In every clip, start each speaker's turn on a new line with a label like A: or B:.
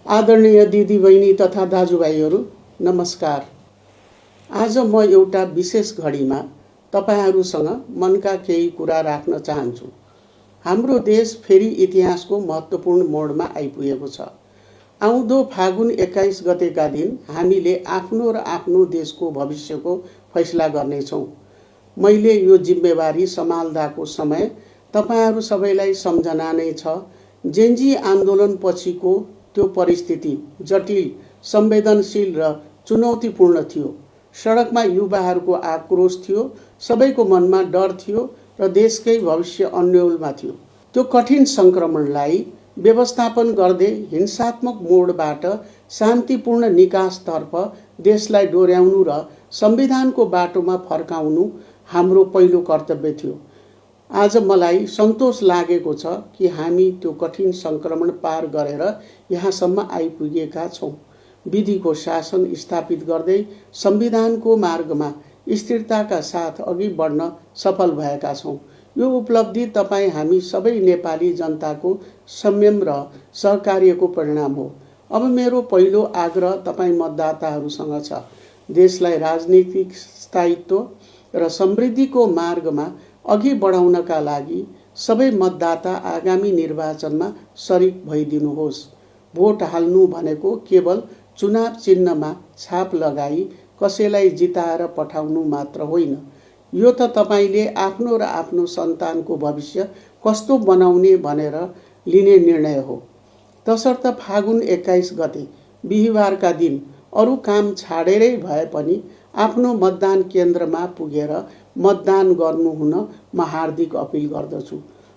A: आदरणीय दिदीबहिनी तथा दाजुभाइहरू नमस्कार। आज म एउटा विशेष घडीमा तपाईहरुसँग मनका केही कुरा राख्न चाहन्छु। हाम्रो देश फेरि इतिहासको महत्त्वपूर्ण मोडमा आइपुगेको छ। आउँदो फागुन 21 गतेका दिन हामीले आफ्नो र आफ्नो देशको भविष्यको फैसला गर्नेछौँ। मैले यो जिम्मेवारी सम्हाल्दाको समय तपाईहरु सबैलाई सम्झना नै छ। जेन्जी आन्दोलन पछिको त्यो परिस्थिति जटिल, संवेदनशील र चुनौतीपूर्ण थियो। सडकमा युवाहरूको आक्रोश थियो, सबैको मनमा डर थियो र देशकै भविष्य अन्योलमा थियो। त्यो कठिन संक्रमणलाई व्यवस्थापन गर्दै हिंसात्मक मोडबाट शान्तिपूर्ण निकासतर्फ देशलाई डोर्याउनु र संविधानको बाटोमा फर्काउनु हाम्रो पहिलो कर्तव्य थियो। आज मलाई सन्तोष लागेको छ कि हामी त्यो कठिन संक्रमण पार गरेर यहाँसम्म आइपुगेका छौँ। विधिको शासन स्थापित गर्दै संविधानको मार्गमा स्थिरताका साथ अघि बढ्न सफल भएका छौँ। यो उपलब्धि तपाईँ हामी सबै नेपाली जनताको संयम र सहकार्यको परिणाम हो। अब मेरो पहिलो आग्रह तपाईँ मतदाताहरूसँग छ। देशलाई राजनीतिक स्थायित्व र समृद्धिको मार्गमा अघि बढाउनका लागि सबै मतदाता आगामी निर्वाचनमा सरिक भइदिनुहोस्। भोट हाल्नु भनेको केवल चुनाव चिन्हमा छाप लगाई कसैलाई जिताएर पठाउनु मात्र होइन। यो त तपाईले आफ्नो र आफ्नो सन्तानको भविष्य कस्तो बनाउने भनेर लिने निर्णय हो। तसर्थ फागुन 21 गते बिहीबारका दिन अरू काम छाडेरै भए पनि आफ्नो मतदान केन्द्रमा पुगेर मतदान गर्नु हुन म हार्दिक अपिल गर्दछु।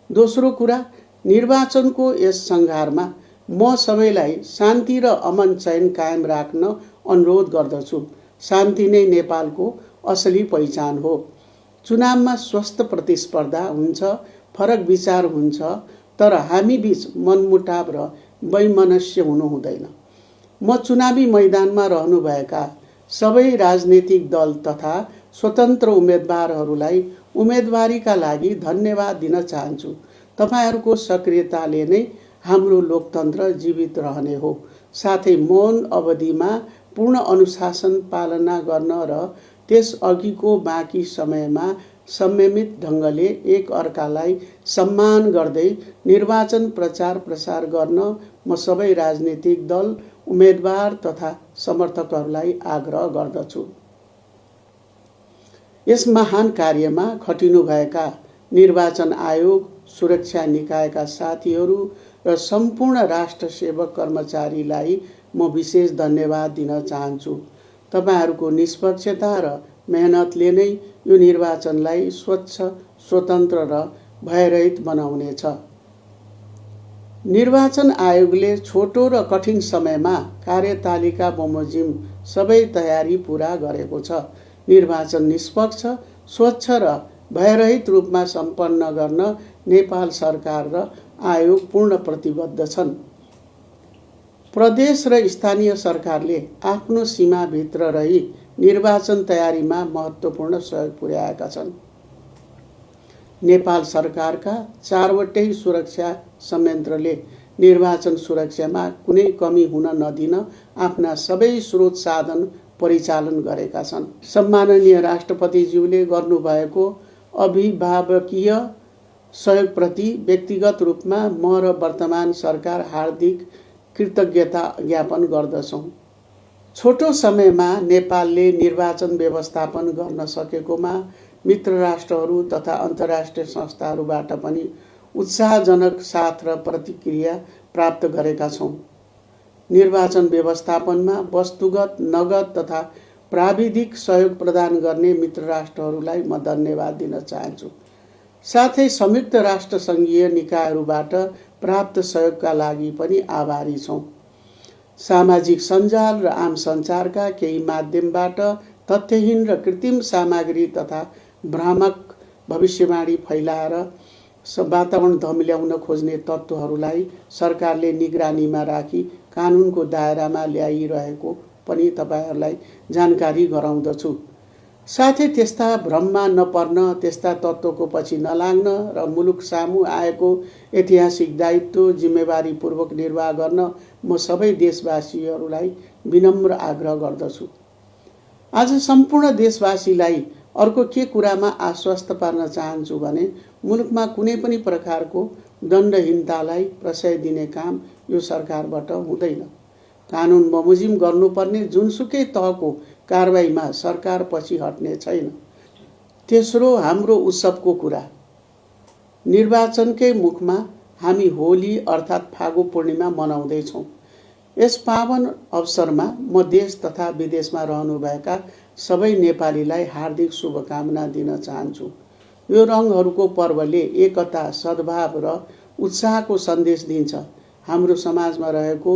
A: दोस्रो कुरा, निर्वाचनको यस सङ्घारमा म सबैलाई शान्ति र अमन चैन कायम राख्न अनुरोध गर्दछु। शान्ति नै नेपालको असली पहिचान हो। चुनावमा स्वस्थ प्रतिस्पर्धा हुन्छ, फरक विचार हुन्छ, तर हामी बीच मनमुटाव र वैमनस्य हुनु हुँदैन। म चुनावी मैदानमा रहनुभएका सबै राजनीतिक दल तथा स्वतन्त्र उम्मेदवारहरूलाई उम्मेदवारीका लागि धन्यवाद दिन चाहन्छु। तपाईहरूको सक्रियताले नै हाम्रो लोकतन्त्र जीवित रहने हो। साथै मौन अवधिमा पूर्ण अनुशासन पालना गर्न र त्यस अघिको बाँकी समयमा संयमित ढङ्गले एक अर्कालाई सम्मान गर्दै निर्वाचन प्रचार प्रसार गर्न म सबै राजनीतिक दल, उम्मेदवार तथा समर्थकहरूलाई आग्रह गर्दछु। यस महान कार्यमा खटिनुभएका निर्वाचन आयोग, सुरक्षा निकायका साथीहरू र सम्पूर्ण राष्ट्र सेवक कर्मचारीलाई म विशेष धन्यवाद दिन चाहन्छु। तपाईहरूको निष्पक्षता र मेहनतले नै यो निर्वाचनलाई स्वच्छ, स्वतन्त्र र भयरहित बनाउनेछ। निर्वाचन आयोगले छोटो र कठिन समयमा कार्यतालिका बमोजिम सबै तयारी पूरा गरेको छ। निर्वाचन निष्पक्ष, स्वच्छ र भयरहित रूपमा सम्पन्न गर्न नेपाल सरकार र आयोग पूर्ण प्रतिबद्ध छन्। प्रदेश र स्थानीय सरकारले आफ्नो सीमाभित्र रही निर्वाचन तयारीमा महत्त्वपूर्ण सहयोग पुर्याएका छन्। नेपाल सरकारका 4वटै सुरक्षा संयन्त्रले निर्वाचन सुरक्षामा कुनै कमी हुन नदिन आफ्ना सबै स्रोत साधन परिचालन गरेका छन्। सम्माननीय राष्ट्रपतिज्यूले गर्नुभएको अभिभावकीय सहयोगप्रति व्यक्तिगत रूपमा म र वर्तमान सरकार हार्दिक कृतज्ञता ज्ञापन गर्दछौँ। छोटो समयमा नेपालले निर्वाचन व्यवस्थापन गर्न सकेकोमा मित्र राष्ट्रहरू तथा अन्तर्राष्ट्रिय संस्थाहरूबाट पनि उत्साहजनक साथ र प्रतिक्रिया प्राप्त गरेका छौँ। निर्वाचन व्यवस्थापनमा वस्तुगत, नगद तथा प्राविधिक सहयोग प्रदान गर्ने मित्र राष्ट्रहरूलाई म धन्यवाद दिन चाहन्छु। साथै संयुक्त राष्ट्र सङ्घीय निकायहरूबाट प्राप्त सहयोगका लागि पनि आभारी छौँ। सामाजिक सञ्जाल र आम सञ्चारका केही माध्यमबाट तथ्यहीन र कृत्रिम सामग्री तथा भ्रामक भविष्यवाणी फैलाएर वातावरण धमिल्याउन खोज्ने तत्त्वहरूलाई सरकारले निगरानीमा राखी कानुनको दायरामा ल्याइरहेको पनि तपाईहरूलाई जानकारी गराउँदछु। साथै त्यस्ता भ्रममा नपर्न, त्यस्ता तत्त्वको पछि नलाग्न र मुलुक सामु आएको ऐतिहासिक दायित्व जिम्मेवारीपूर्वक निर्वाह गर्न म सबै देशवासीहरूलाई विनम्र आग्रह गर्दछु। आज सम्पूर्ण देशवासीलाई अर्को के कुरामा आश्वस्त पार्न चाहन्छु भने मुलुकमा कुनै पनि प्रकारको दण्डहीनतालाई प्रशय दिने काम यो सरकारबाट हुँदैन। कानुन बमोजिम गर्नुपर्ने जुनसुकै तहको कारबाहीमा सरकार पछि हट्ने छैन। तेस्रो, हाम्रो उत्सवको कुरा। निर्वाचनकै मुखमा हामी होली अर्थात् फागु पूर्णिमा मनाउँदैछौँ। यस पावन अवसरमा म देश तथा विदेशमा रहनुभएका सबै नेपालीलाई हार्दिक शुभकामना दिन चाहन्छु। यो रङहरूको पर्वले एकता, सद्भाव र उत्साहको सन्देश दिन्छ। हाम्रो समाजमा रहेको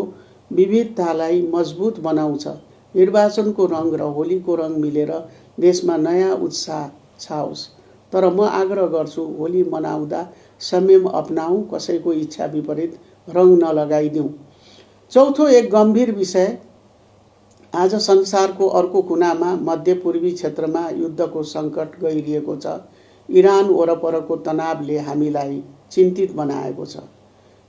A: विविधतालाई मजबुत बनाउँछ। निर्वाचनको रङ र होलीको रङ मिलेर देशमा नयाँ उत्साह छाओस्। तर म आग्रह गर्छु, होली मनाउँदा संयम अपनाऊ, कसैको इच्छा विपरीत रङ नलगाइदिउँ। चौथो, एक गम्भीर विषय। आज संसारको अर्को कुनामा मध्यपूर्वी क्षेत्रमा युद्धको सङ्कट गहिरिएको छ। इरान वरपरको तनावले हामीलाई चिन्तित बनाएको छ।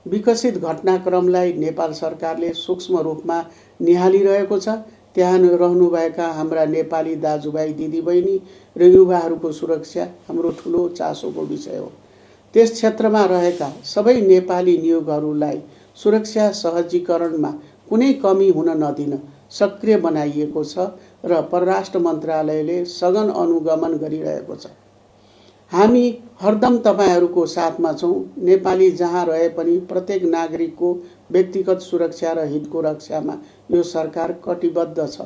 A: विकसित घटनाक्रमलाई नेपाल सरकारले सूक्ष्म रूपमा निहालिरहेको छ। त्यहाँ रहनुभएका हाम्रा नेपाली दाजुभाइ दिदीबहिनी र युवाहरूको सुरक्षा हाम्रो ठुलो चासोको विषय हो। त्यस क्षेत्रमा रहेका सबै नेपाली नियोगहरूलाई सुरक्षा सहजीकरणमा कुनै कमी हुन नदिन सक्रिय बनाइएको छ र परराष्ट्र मन्त्रालयले सघन अनुगमन गरिरहेको छ। हामी हरदम तपाईहरूको साथमा छौँ। नेपाली जहाँ रहे पनि प्रत्येक नागरिकको व्यक्तिगत सुरक्षा र हितको रक्षामा यो सरकार कटिबद्ध छ।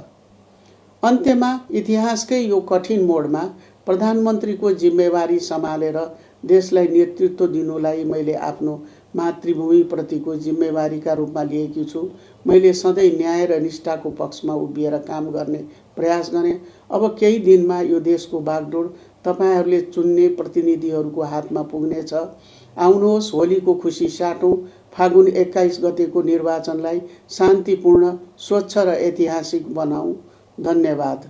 A: अन्त्यमा, इतिहासकै यो कठिन मोडमा प्रधानमन्त्रीको जिम्मेवारी सम्हालेर देशलाई नेतृत्व दिनुलाई मैले आफ्नो मातृभूमिप्रतिको जिम्मेवारीका रूपमा लिएकी छु। मैले सधैँ न्याय र निष्ठाको पक्षमा उभिएर काम गर्ने प्रयास गरेँ। अब केही दिनमा यो देशको बागडोर तपाईहरूले चुन्ने प्रतिनिधिहरूको हातमा पुग्नेछ। आउनुहोस्, होलीको खुसी साटौँ। फागुन 21 गतेको निर्वाचनलाई शान्तिपूर्ण, स्वच्छ र ऐतिहासिक बनाऊ। धन्यवाद।